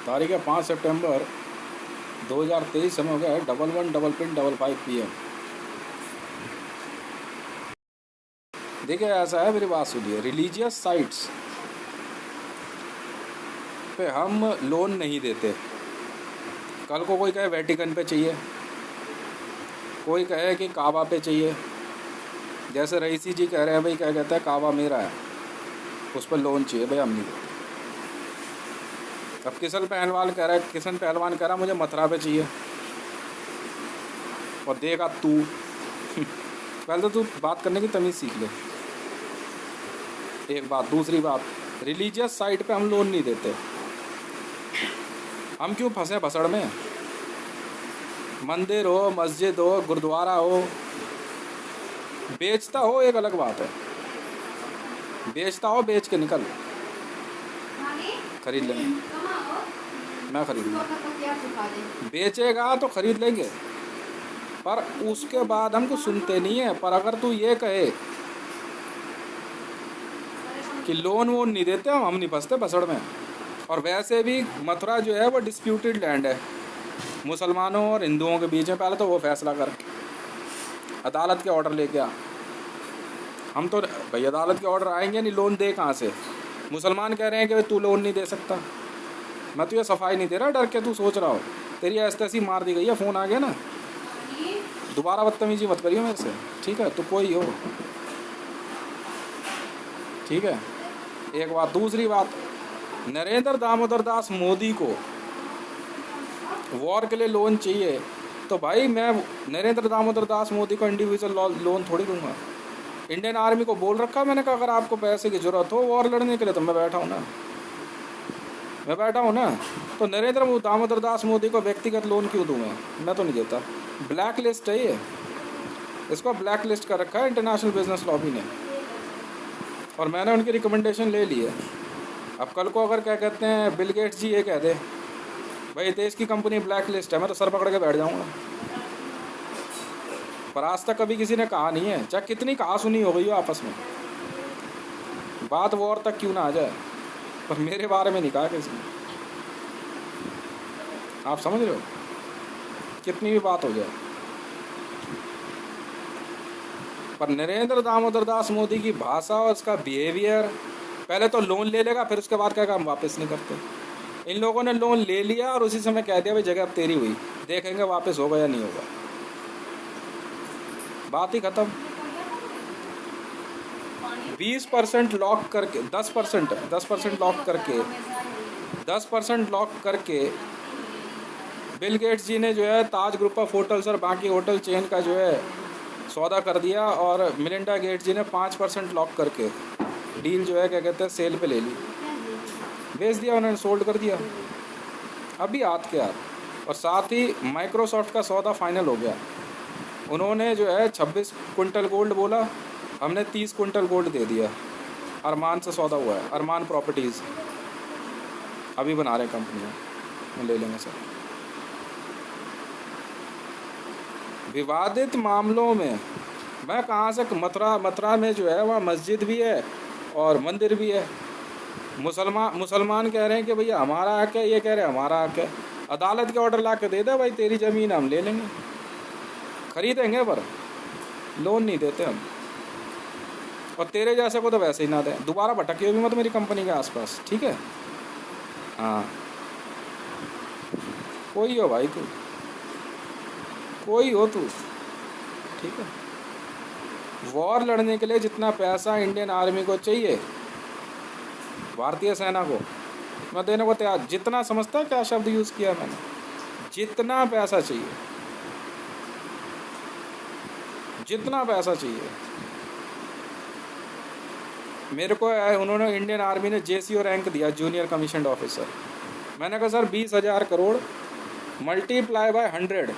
तारीख है 5 सितंबर 2023। समय हो गया है 11:55 PM। देखिए ऐसा है, मेरी बात सुनिए। रिलीजियस साइट्स पे हम लोन नहीं देते। कल को कोई कहे वेटिकन पे चाहिए, कोई कहे कि काबा पे चाहिए। जैसे रईसी जी कह रहे हैं भाई, क्या कहता है, काबा मेरा है, उस पर लोन चाहिए, भाई हम नहीं देते। अब किशन पहलवान कह रहा मुझे मथुरा पे चाहिए, और देगा तू पहले तो तू बात करने की तमीज़ सीख ले, एक बात। दूसरी बात, रिलीजियस साइट पे हम लोन नहीं देते। हम क्यों फंसे भसड़ में? मंदिर हो, मस्जिद हो, गुरुद्वारा हो, बेचता हो एक अलग बात है। बेचता हो, बेच के निकल, खरीद लेंगे, मैं खरीदूँगा। बेचेगा तो खरीद लेंगे, पर उसके बाद हम कुछ सुनते नहीं है। पर अगर तू ये कहे कि लोन वोन नहीं देते हम नहीं फंसते भसड़ में। और वैसे भी मथुरा जो है वो डिस्प्यूटेड लैंड है मुसलमानों और हिंदुओं के बीच में। पहले तो वो फैसला कर, अदालत के ऑर्डर लेके आ। हम तो भाई अदालत के ऑर्डर आएंगे नहीं, लोन दे कहाँ से? मुसलमान कह रहे हैं कि तू लोन नहीं दे सकता। मैं तुझे सफाई नहीं दे रहा, डर के तू सोच रहा हो। तेरी ऐसी मार दी गई है, फ़ोन आ गया ना। दोबारा बदतमीजी मत करियो मेरे से, ठीक है? तो कोई हो, ठीक है? एक बात। दूसरी बात, नरेंद्र दामोदर दास मोदी को वॉर के लिए लोन चाहिए, तो भाई मैं नरेंद्र दामोदर दास मोदी को इंडिविजुअल लोन थोड़ी दूंगा। इंडियन आर्मी को बोल रखा मैंने कहा अगर आपको पैसे की ज़रूरत हो वॉर लड़ने के लिए तो मैं बैठा हूँ ना। तो नरेंद्र दामोदर दास मोदी को व्यक्तिगत लोन क्यों दूँ मैं तो नहीं देता। ब्लैक लिस्ट है ये, इसको ब्लैक लिस्ट कर रखा है इंटरनेशनल बिजनेस लॉबी ने, और मैंने उनकी रिकमेंडेशन ले ली है। अब कल को अगर क्या कहते हैं बिल गेट्स जी ये कह दे भाई देश की कंपनी ब्लैक लिस्ट है, मैं तो सर पकड़ के बैठ जाऊँगा। पर आज तक कभी किसी ने कहा नहीं है, चाहे कितनी कहा सुनी हो गई हो आपस में, बात वॉर तक क्यों ना आ जाए, पर मेरे बारे में नहीं कहा किसी ने। आप समझ रहे हो? कितनी भी बात हो जाए, पर नरेंद्र दामोदर दास मोदी की भाषा और उसका बिहेवियर, पहले तो लोन ले लेगा फिर उसके बाद क्या हम वापस नहीं करते। इन लोगों ने लोन ले लिया और उसी समय कह दिया भाई जगह अब तेरी हुई, देखेंगे वापस होगा या नहीं होगा, बात ही खत्म। 20% लॉक करके 10% लॉक करके बिल गेट्स जी ने जो है ताज ग्रुप ऑफ होटल्स और बाकी होटल चेन का जो है सौदा कर दिया, और मिलिंडा गेट्स जी ने 5% लॉक करके डील जो है क्या कहते हैं सेल पे ले ली, बेच दिया उन्होंने, सोल्ड कर दिया अभी हाथ के हाथ। और साथ ही माइक्रोसॉफ्ट का सौदा फाइनल हो गया। उन्होंने जो है 26 क्विंटल गोल्ड बोला, हमने 30 क्विंटल गोल्ड दे दिया। अरमान से सौदा हुआ है, अरमान प्रॉपर्टीज़ अभी बना रहे कंपनियाँ, ले लेंगे सर। विवादित मामलों में मैं कहाँ से, मथुरा में जो है वहाँ मस्जिद भी है और मंदिर भी है। मुसलमान कह रहे हैं कि भैया हमारा हक है, ये कह रहे हैं हमारा हक है। अदालत के ऑर्डर ला के दे दे भाई तेरी ज़मीन हम ले लेंगे, खरीदेंगे, पर लोन नहीं देते हम। और तेरे जैसे को तो वैसे ही ना दें। दोबारा भटकियो भी मत मेरी कंपनी के आसपास, ठीक है? हाँ, कोई हो भाई, तू कोई हो तू, ठीक है? वॉर लड़ने के लिए जितना पैसा इंडियन आर्मी को चाहिए, भारतीय सेना को, मैं देने को तैयार। जितना समझता है क्या शब्द यूज़ किया मैंने, जितना पैसा चाहिए, जितना पैसा चाहिए मेरे को। उन्होंने इंडियन आर्मी ने JCO रैंक दिया, जूनियर कमीशन्ड ऑफिसर। मैंने कहा सर 20,000 करोड़ मल्टीप्लाई बाय 100,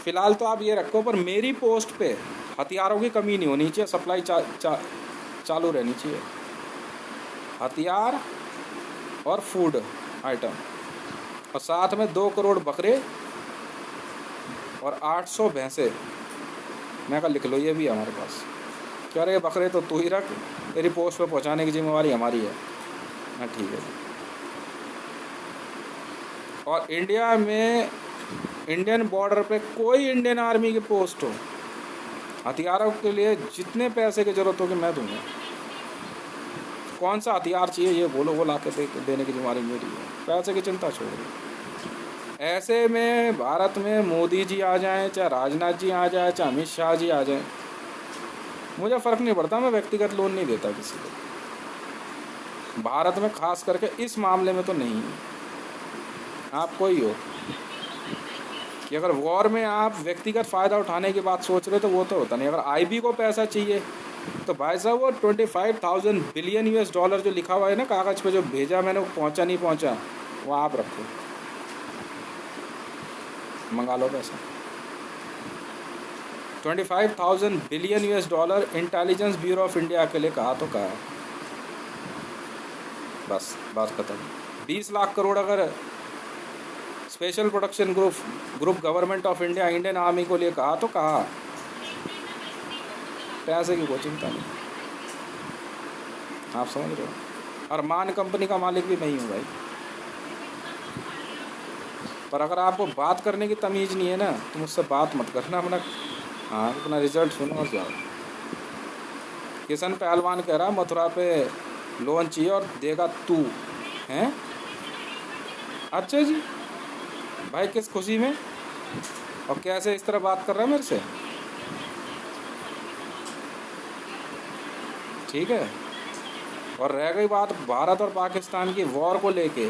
फ़िलहाल तो आप ये रखो, पर मेरी पोस्ट पे हथियारों की कमी नहीं होनी चाहिए, सप्लाई चालू रहनी चाहिए, हथियार और फूड आइटम। और साथ में 2 करोड़ बकरे और 800 भैंसे। मैं कहा लिख लो ये भी हमारे पास। कह रहे बकरे तो तू ही रख, तेरी पोस्ट पे पहुंचाने की जिम्मेवारी हमारी है। हाँ ठीक है। और इंडिया में इंडियन बॉर्डर पे कोई इंडियन आर्मी की पोस्ट हो, हथियारों के लिए जितने पैसे की ज़रूरत होगी मैं दूंगा। कौन सा हथियार चाहिए ये बोलो, वो ला के देने की जिम्मेदारी मेरी है। पैसे की चिंता छोड़ो। ऐसे में भारत में मोदी जी आ जाएं, चाहे राजनाथ जी आ जाए, चाहे अमित शाह जी आ जाएं, मुझे फ़र्क नहीं पड़ता। मैं व्यक्तिगत लोन नहीं देता किसी को, भारत में खास करके इस मामले में तो नहीं। आप कोई हो कि अगर वॉर में आप व्यक्तिगत फ़ायदा उठाने की बात सोच रहे हो तो वो तो होता नहीं। अगर आईबी को पैसा चाहिए तो भाई साहब वो 25,000 बिलियन US डॉलर जो लिखा हुआ है ना कागज़ पे, जो भेजा मैंने, वो पहुंचा नहीं पहुंचा, वो आप रखो, मंगा लो पैसा। 25,000 billion US dollar intelligence bureau of India के लिए कहा तो कहा, बस बात खत्म। 20 लाख करोड़ अगर special production group government of India Indian army को लिए कहा तो कहा, पैसे की कोई चिंता नहीं। आप समझ रहे हो। और मान कंपनी का मालिक भी मैं ही हूँ भाई। पर अगर आपको बात करने की तमीज़ नहीं है ना तो मुझसे बात मत करना। अपना रिजल्ट सुनो और जाओ। किशन पहलवान कह रहा मथुरा पे लोन चाहिए और देगा तू, हैं? अच्छा जी भाई, किस खुशी में और कैसे इस तरह बात कर रहा है मेरे से? ठीक है। और रह गई बात भारत और पाकिस्तान की वॉर को लेके,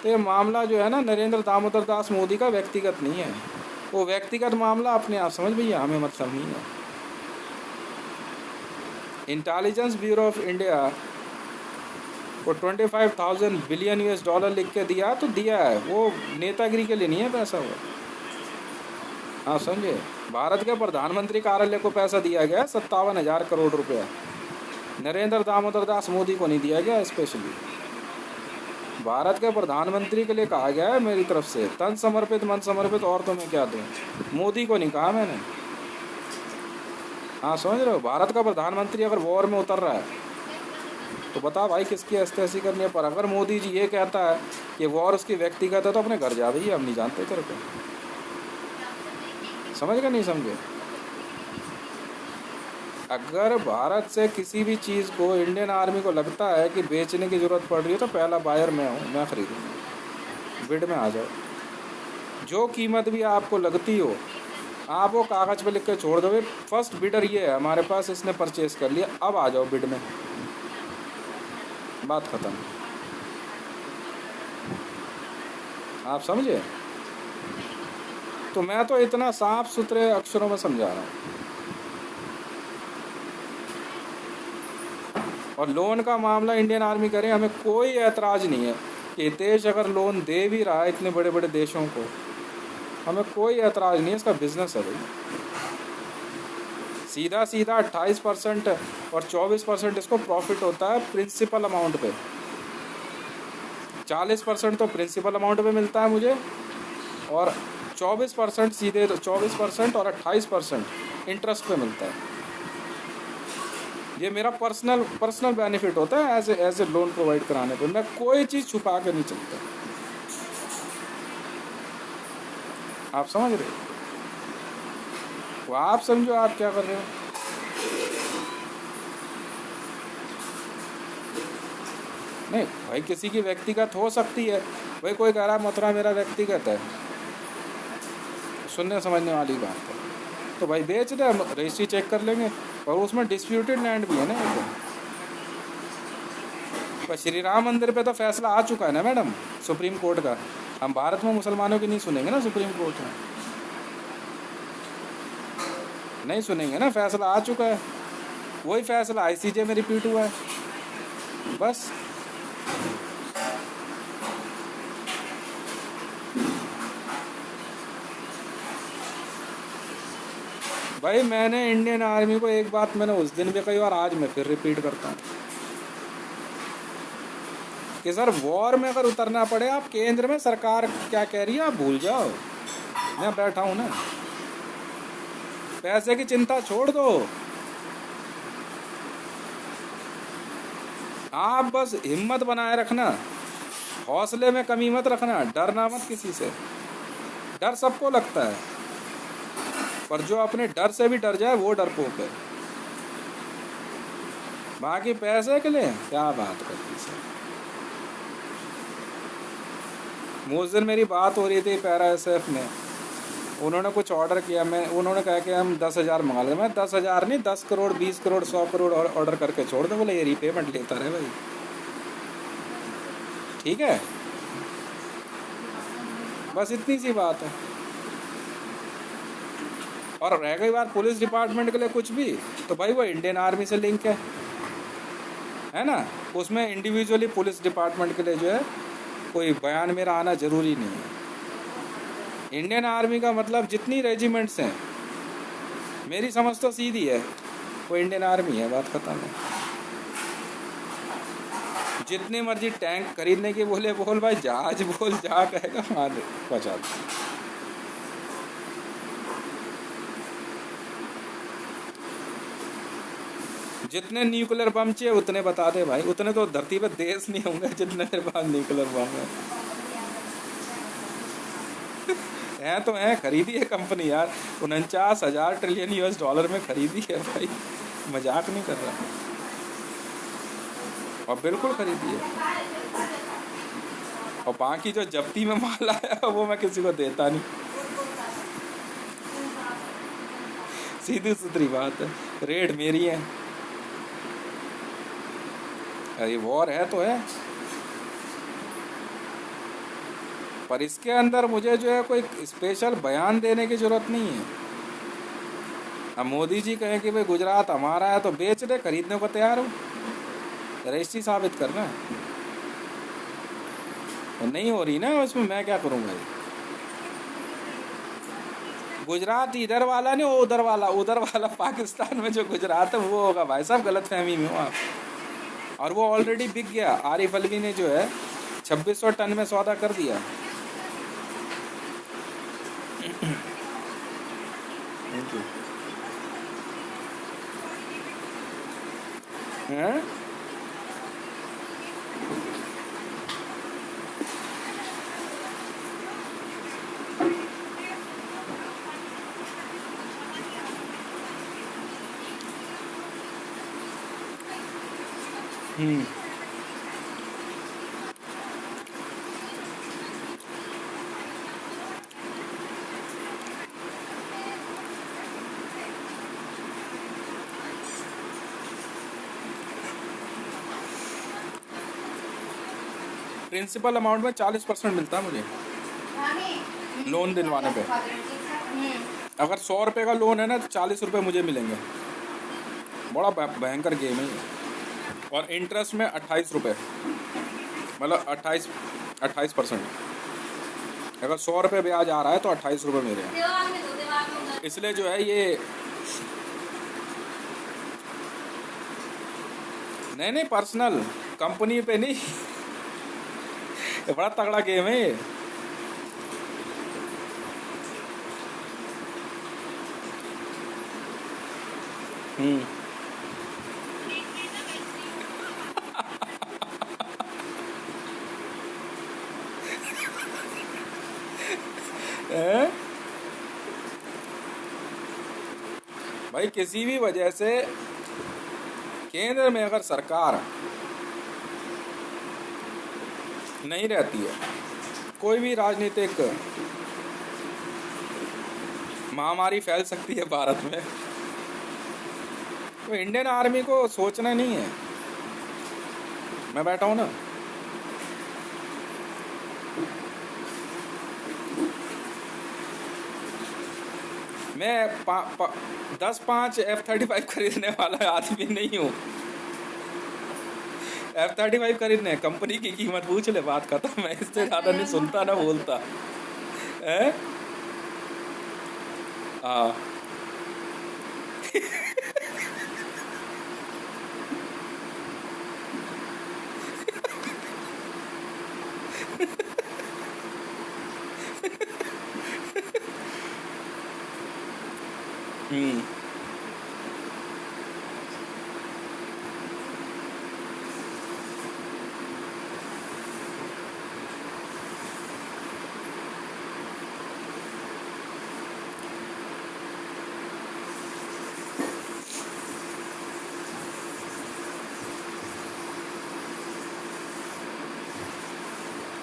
तो ये मामला जो है ना नरेंद्र दामोदर दास मोदी का व्यक्तिगत नहीं है। वो व्यक्तिगत मामला अपने आप समझ भैया, हमें मतलब नहीं है। इंटेलिजेंस ब्यूरो ऑफ इंडिया को 25,000 बिलियन US डॉलर लिख के दिया तो दिया है, वो नेतागिरी के लिए नहीं है पैसा वो। हाँ समझे। भारत के प्रधानमंत्री कार्यालय को पैसा दिया गया 57,000 करोड़ रुपया, नरेंद्र दामोदर दास मोदी को नहीं दिया गया। स्पेशली भारत के प्रधानमंत्री के लिए कहा गया है मेरी तरफ से, तन समर्पित मन समर्पित, और तो मैं क्या दूँ, मोदी को नहीं कहा मैंने। हाँ समझ रहे हो। भारत का प्रधानमंत्री अगर वॉर में उतर रहा है तो बता भाई किसकी हस्ती करनी है। पर अगर मोदी जी ये कहता है कि वॉर उसकी व्यक्तिगत है तो अपने घर जा भैया, हम नहीं जानते तेरे को। समझ गए नहीं समझे। अगर भारत से किसी भी चीज़ को इंडियन आर्मी को लगता है कि बेचने की ज़रूरत पड़ रही है तो पहला बायर मैं हूँ, मैं ख़रीदूँगा। बिड में आ जाओ, जो कीमत भी आपको लगती हो आप वो कागज़ पे लिख के छोड़ दो, फर्स्ट बिडर ये है हमारे पास, इसने परचेज़ कर लिया, अब आ जाओ बिड में, बात ख़त्म। आप समझे। तो मैं तो इतना साफ सुथरे अक्षरों में समझा रहा हूँ। और लोन का मामला इंडियन आर्मी करे, हमें कोई ऐतराज़ नहीं है कि देश अगर लोन दे भी रहा है इतने बड़े बड़े देशों को, हमें कोई ऐतराज़ नहीं है, इसका बिजनेस है भाई। सीधा सीधा 28% और 24% इसको प्रॉफिट होता है प्रिंसिपल अमाउंट पे। 40% तो प्रिंसिपल अमाउंट पे मिलता है मुझे, और 24% सीधे, 24% और 28% इंटरेस्ट पे मिलता है। ये मेरा पर्सनल बेनिफिट होता है एज ए लोन प्रोवाइड कराने पे। मैं कोई चीज़ छुपा के नहीं चलता। आप समझ रहे हो। वो आप समझो आप क्या कर रहे हो। नहीं भाई, किसी की व्यक्तिगत हो सकती है भाई, कोई कह रहा है मथुरा मेरा व्यक्तिगत है, सुनने समझने वाली बात है, तो भाई बेच दे, रजिस्ट्री चेक कर लेंगे। और उसमें डिस्प्यूटेड लैंड भी है ना एक। पर श्री राम मंदिर पे तो फैसला आ चुका है ना मैडम सुप्रीम कोर्ट का। हम भारत में मुसलमानों की नहीं सुनेंगे ना सुप्रीम कोर्ट में, नहीं सुनेंगे ना, फैसला आ चुका है। वही फैसला ICJ में रिपीट हुआ है बस। भाई मैंने इंडियन आर्मी को एक बात मैंने उस दिन भी कही और आज मैं फिर रिपीट करता हूँ कि सर वॉर में अगर उतरना पड़े, आप केंद्र में सरकार क्या कह रही है आप भूल जाओ, मैं बैठा हूँ ना, पैसे की चिंता छोड़ दो। आप बस हिम्मत बनाए रखना हौसले में कमी मत रखना, डरना मत किसी से। डर सबको लगता है, पर जो अपने डर से भी डर जाए वो डरपोक है। बाकी पैसे के लिए क्या बात करती सर। उस दिन मेरी बात हो रही थी पैरा एसएफ में, उन्होंने कुछ ऑर्डर किया, उन्होंने कहा कि हम 10,000 मंगा लें। मैं 10,000 नहीं, 10 करोड़ 20 करोड़ 100 करोड़ ऑर्डर करके छोड़ दो। बोले ये रीपेमेंट लेता रहे भाई, ठीक है, बस इतनी सी बात है। और रह गई बात पुलिस डिपार्टमेंट के लिए कुछ भी, तो भाई वो इंडियन आर्मी से लिंक है ना, उसमें इंडिविजुअली पुलिस डिपार्टमेंट के लिए जो है कोई बयान मेरा आना ज़रूरी नहीं है। इंडियन आर्मी का मतलब जितनी रेजिमेंट्स हैं, मेरी समझ तो सीधी है, वो इंडियन आर्मी है, बात खत्म है। जितनी मर्जी टैंक खरीदने की बोले बोल भाई, जहाज बोल, जहाँ कहेगा वहाँ पहुँचा दो। जितने न्यूक्लियर बम चाहिए उतने बता दे भाई, उतने तो धरती पे देश नहीं होंगे जितने मेरे पास न्यूक्लियर बम है तो है। खरीदी है कंपनी यार, 49,000 ट्रिलियन US डॉलर में खरीदी है भाई, मजाक नहीं कर रहा, और बिल्कुल खरीदी है। और बाकी जो जब्ती में माल आया वो मैं किसी को देता नहीं, सीधी सुथरी बात है, रेट मेरी है। अरे वॉर है तो है, पर इसके अंदर मुझे जो है कोई स्पेशल बयान देने की जरूरत नहीं है। अब मोदी जी कहें कि भाई गुजरात हमारा है तो बेच दे, खरीदने को तैयार हो, रजिस्ट्री साबित करना है। और नहीं हो रही ना उसमें मैं क्या करूँ भाई। गुजरात इधर वाला नहीं, वो उधर वाला पाकिस्तान में जो गुजरात है वो होगा भाई साहब, गलत फहमी में हो आप। और वो ऑलरेडी बिक गया, आरिफ अलवी ने जो है 2600 टन में सौदा कर दिया। हैं? प्रिंसिपल अमाउंट में 40% मिलता है मुझे लोन दिलवाने पे। अगर 100 रुपये का लोन है ना तो 40 रुपये मुझे मिलेंगे। बड़ा भयंकर गेम है ये। और इंटरेस्ट में 28 रुपये, मतलब 28%। अगर 100 रुपये ब्याज आ रहा है तो 28 रुपये मेरे हैं। इसलिए जो है ये नहीं पर्सनल, कंपनी पे नहीं। ये बड़ा तगड़ा गेम है ये। भाई किसी भी वजह से केंद्र में अगर सरकार नहीं रहती है, कोई भी राजनीतिक महामारी फैल सकती है भारत में, तो इंडियन आर्मी को सोचना नहीं है। मैं बैठा हूँ ना, मैं 10-5 F-35 खरीदने वाला आदमी नहीं हूँ। F-35 खरीदने, कंपनी की कीमत पूछ ले, बात खत्म। मैं इससे ज़्यादा नहीं सुनता ना बोलता है। हाँ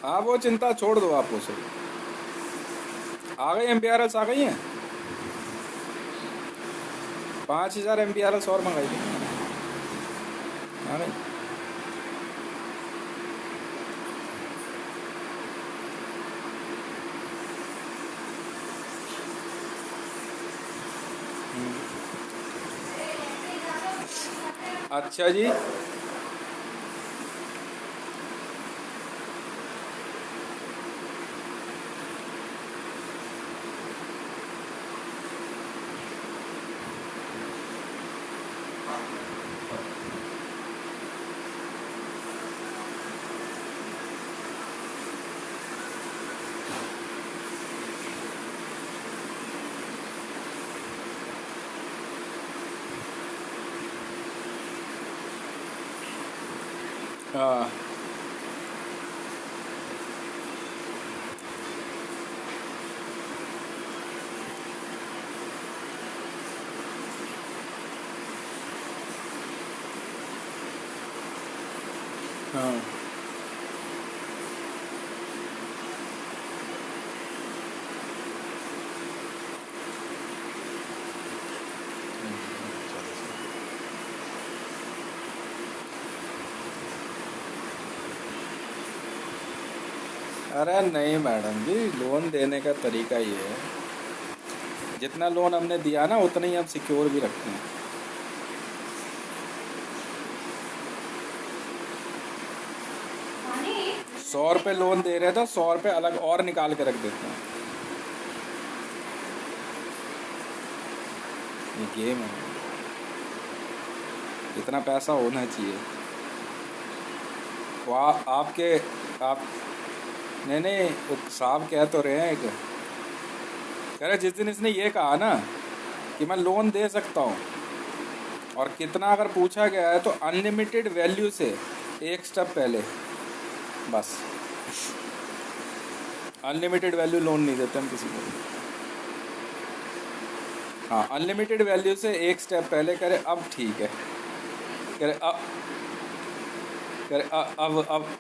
हाँ वो चिंता छोड़ दो आप उसे। आ गई MPRS आ गई हैं। 5000 MPRS और मंगाई थी मैंने। आ गई। अच्छा जी। हाँ हाँ। अरे नहीं मैडम जी, लोन देने का तरीका ये है, जितना लोन हमने दिया ना उतना ही हम सिक्योर भी रखते हैं। 100 रुपये लोन दे रहे थे, 100 रुपये अलग और निकाल के रख देते हैं। ये गेम है, इतना पैसा होना चाहिए। वो आपके आप नहीं नहीं, वो साहब कह तो रहे हैं, एक कह रहे जिस दिन इसने ये कहा ना कि मैं लोन दे सकता हूँ और कितना अगर पूछा गया है तो अनलिमिटेड वैल्यू से एक स्टेप पहले, बस अनलिमिटेड वैल्यू लोन नहीं देते हम किसी को। हाँ, अनलिमिटेड वैल्यू से एक स्टेप पहले करे अब ठीक है। करे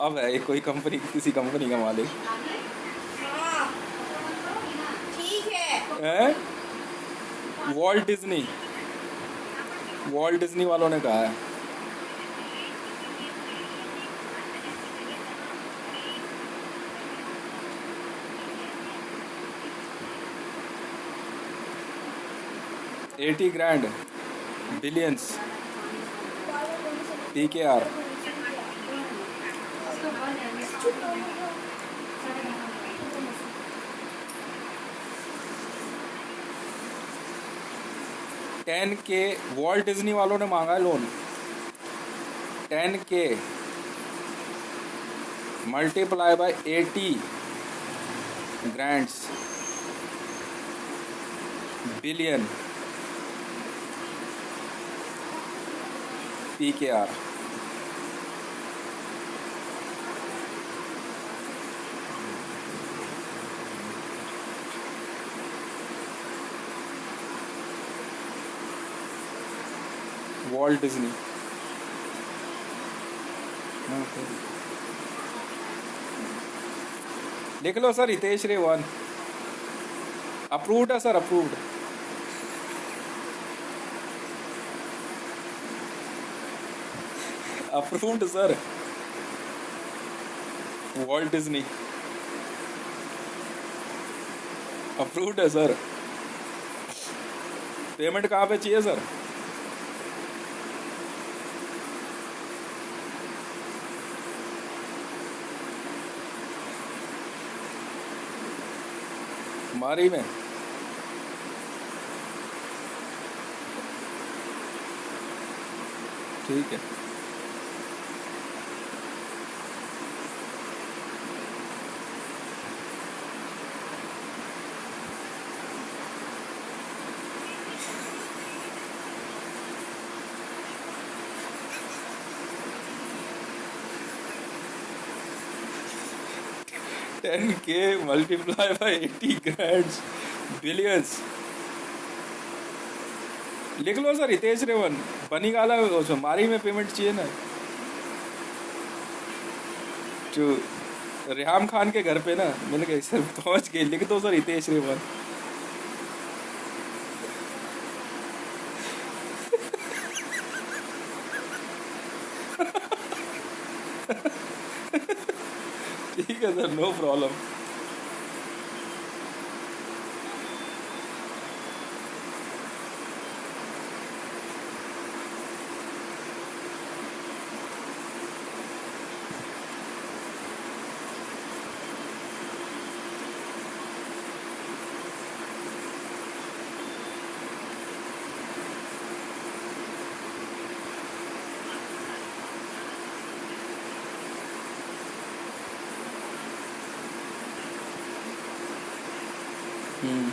अब है कोई कंपनी, किसी कंपनी का मालिक है। वॉल्ट डिज्नी वालों ने कहा है। $80 grand, billions, PKR। $10K Walt Disney वालों ने मांगा है loan. 10K multiply by 80 grands, billion, PKR। Walt Disney. लिख लो सर, हितेश रेवान। अप्रूव्ड है sir, approved. Approved sir, Walt Disney approved है सर। पेमेंट कहाँ पे चाहिए सर? मारी में। ठीक है। $10K multiply by 80 ग्रैंड्स, billions. लिख लो सर, हितेश रेवन। बनी गाला उसमें मारी में पेमेंट चाहिए ना। टू रेहाम खान के घर पे ना मिल गई सर, पहुंच गई, लिख दो सर हितेश रेवल। ठीक है सर, नो प्रॉब्लम। हम्म।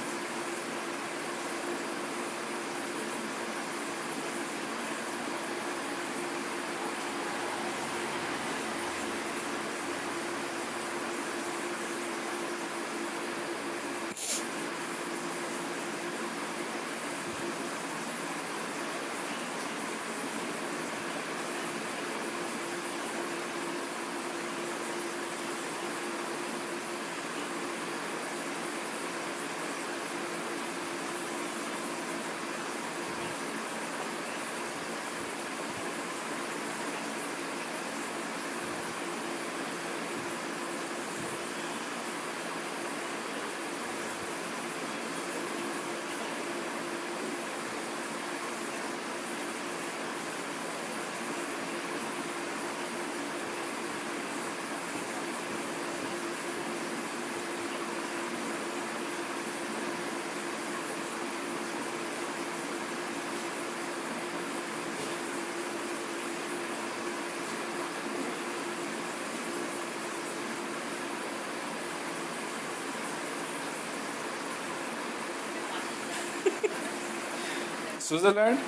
स्विट्जरलैंड।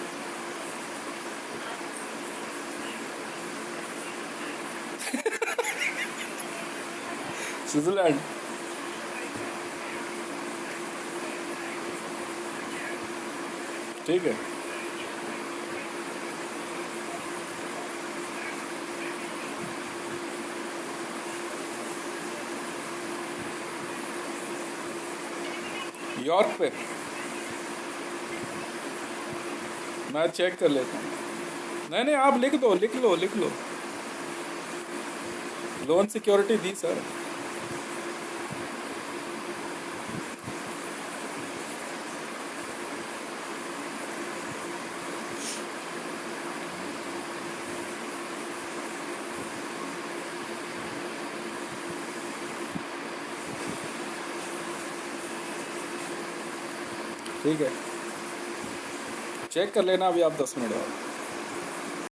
स्विट्जरलैंड। ठीक है। यॉर्क पे मैं चेक कर लेता हूँ। नहीं नहीं, आप लिख दो, लिख लो लिख लो। लोन सिक्योरिटी दी सर। ठीक है, चेक कर लेना अभी आप 10 मिनट बाद।